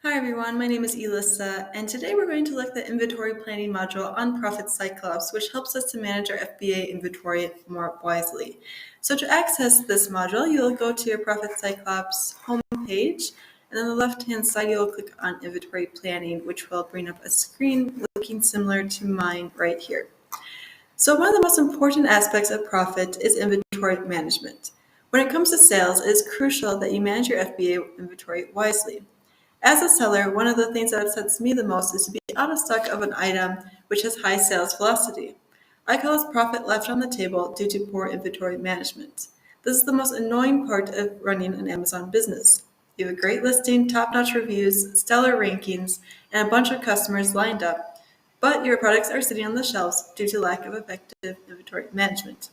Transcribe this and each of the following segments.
Hi everyone, my name is Elissa, and today we're going to look at the inventory planning module on Profit Cyclops, which helps us to manage our FBA inventory more wisely. So to access this module, you'll go to your Profit Cyclops homepage, and on the left-hand side, you'll click on Inventory Planning, which will bring up a screen looking similar to mine right here. So one of the most important aspects of profit is inventory management. When it comes to sales, it is crucial that you manage your FBA inventory wisely. As a seller, one of the things that upsets me the most is to be out of stock of an item which has high sales velocity. I call this profit left on the table due to poor inventory management. This is the most annoying part of running an Amazon business. You have a great listing, top-notch reviews, stellar rankings, and a bunch of customers lined up, but your products are sitting on the shelves due to lack of effective inventory management.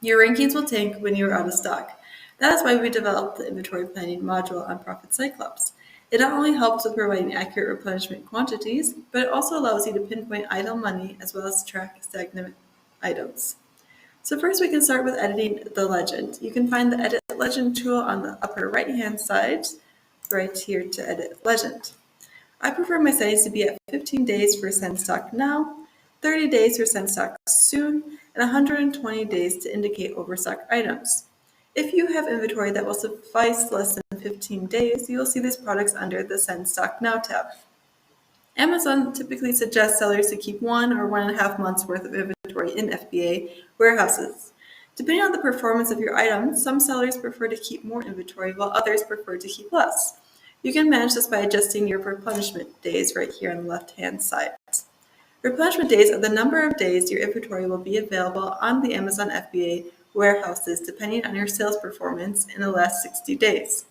Your rankings will tank when you are out of stock. That is why we developed the inventory planning module on Profit Cyclops. It not only helps with providing accurate replenishment quantities, but it also allows you to pinpoint idle money as well as track stagnant items. So first we can start with editing the legend. You can find the Edit Legend tool on the upper right-hand side, right here to edit legend. I prefer my settings to be at 15 days for send stock now, 30 days for send stock soon, and 120 days to indicate overstock items. If you have inventory that will suffice less than 15 days, you will see these products under the Send Stock Now tab. Amazon typically suggests sellers to keep 1 or 1.5 months worth of inventory in FBA warehouses. Depending on the performance of your item, some sellers prefer to keep more inventory while others prefer to keep less. You can manage this by adjusting your replenishment days right here on the left-hand side. Replenishment days are the number of days your inventory will be available on the Amazon FBA warehouses depending on your sales performance in the last 60 days.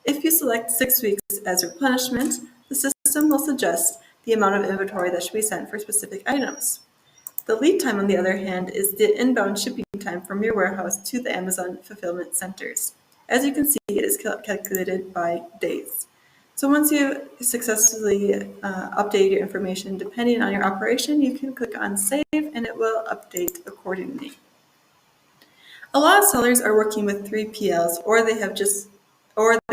If you select 6 weeks as replenishment, the system will suggest the amount of inventory that should be sent for specific items. The lead time, on the other hand, is the inbound shipping time from your warehouse to the Amazon fulfillment centers. As you can see, it is calculated by days. So once you successfully update your information, depending on your operation, you can click on Save and it will update accordingly. A lot of sellers are working with 3PLs or they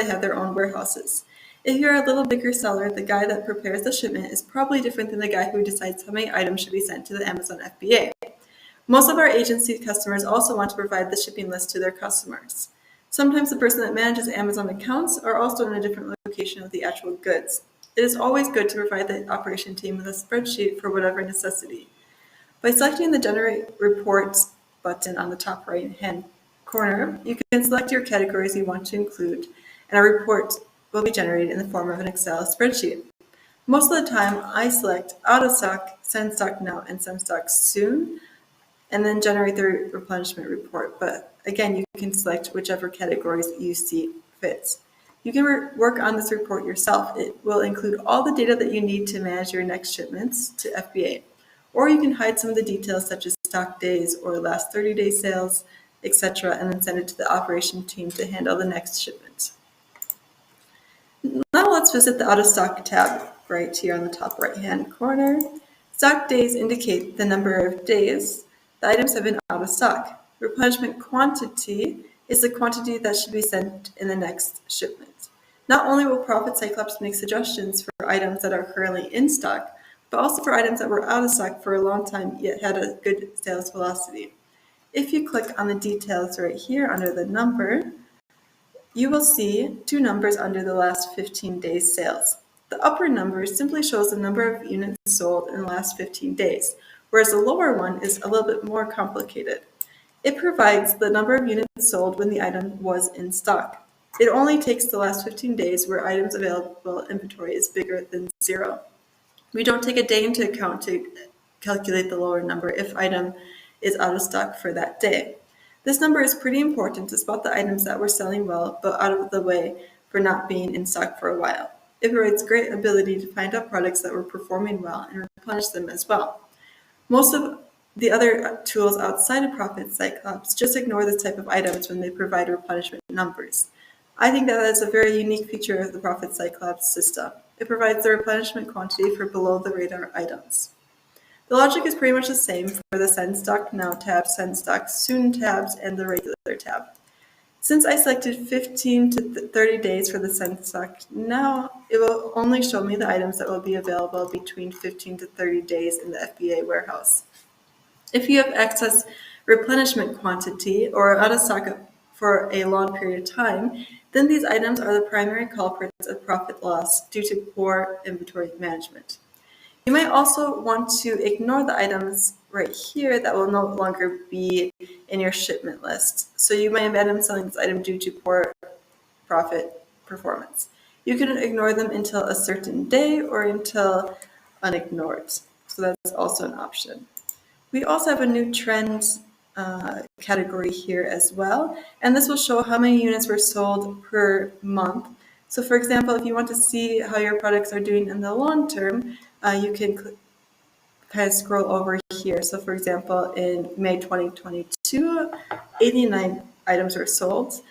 have their own warehouses. If you're a little bigger seller, the guy that prepares the shipment is probably different than the guy who decides how many items should be sent to the Amazon FBA. Most of our agency customers also want to provide the shipping list to their customers. Sometimes the person that manages Amazon accounts are also in a different location of the actual goods. It is always good to provide the operation team with a spreadsheet for whatever necessity. By selecting the Generate Reports button on the top right-hand corner, you can select your categories you want to include, and a report will be generated in the form of an Excel spreadsheet. Most of the time, I select Out of Stock, Send Stock Now, and Send Stock Soon, and then generate the replenishment report. But again, you can select whichever categories you see fit. You can work on this report yourself. It will include all the data that you need to manage your next shipments to FBA. Or you can hide some of the details such as stock days or last 30-day sales, etc., and then send it to the operation team to handle the next shipment. Now let's visit the Out of Stock tab right here on the top right-hand corner. Stock days indicate the number of days the items have been out of stock. Replenishment quantity is the quantity that should be sent in the next shipment. Not only will Profit Cyclops make suggestions for items that are currently in stock, but also for items that were out of stock for a long time yet had a good sales velocity. If you click on the details right here under the number, you will see two numbers under the last 15 days sales. The upper number simply shows the number of units sold in the last 15 days, whereas the lower one is a little bit more complicated. It provides the number of units sold when the item was in stock. It only takes the last 15 days where items available inventory is bigger than 0. We don't take a day into account to calculate the lower number if item is out of stock for that day. This number is pretty important to spot the items that were selling well but out of the way for not being in stock for a while. It provides great ability to find out products that were performing well and replenish them as well. Most of the other tools outside of Profit Cyclops just ignore this type of items when they provide replenishment numbers. I think that is a very unique feature of the Profit Cyclops system. It provides the replenishment quantity for below-the-radar items. The logic is pretty much the same for the Send Stock Now tab, Send Stock Soon tabs, and the regular tab. Since I selected 15 to 30 days for the sun stock, now it will only show me the items that will be available between 15 to 30 days in the FBA warehouse. If you have excess replenishment quantity or are out of stock for a long period of time, then these items are the primary culprits of profit loss due to poor inventory management. You might also want to ignore the items right here that will no longer be in your shipment list. So you might abandon selling this item due to poor profit performance. You can ignore them until a certain day or until unignored. So that's also an option. We also have a new trend category here as well, and this will show how many units were sold per month. So for example, if you want to see how your products are doing in the long term, you can kind of scroll over here. So for example, in May 2022, 89 items were sold,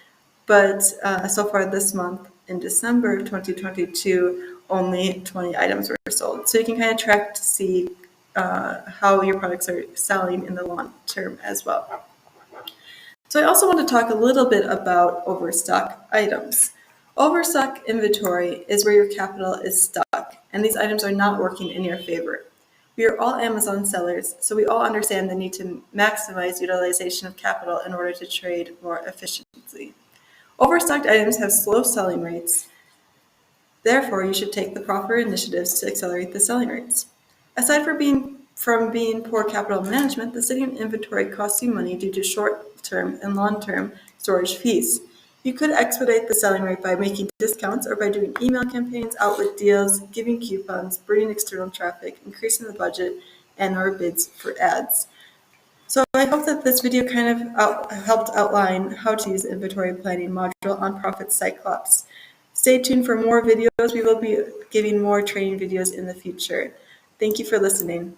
but so far this month, in December of 2022, only 20 items were sold. So you can kind of track to see how your products are selling in the long term as well. So I also want to talk a little bit about overstock items. Overstock inventory is where your capital is stuck, and these items are not working in your favor. We are all Amazon sellers, so we all understand the need to maximize utilization of capital in order to trade more efficiently. Overstocked items have slow selling rates. Therefore, you should take the proper initiatives to accelerate the selling rates. Aside from being poor capital management, the sitting inventory costs you money due to short-term and long-term storage fees. You could expedite the selling rate by making discounts or by doing email campaigns, outlet deals, giving coupons, bringing external traffic, increasing the budget, and/or bids for ads. So I hope that this video kind of helped outline how to use the inventory planning module on Profit Cyclops. Stay tuned for more videos. We will be giving more training videos in the future. Thank you for listening.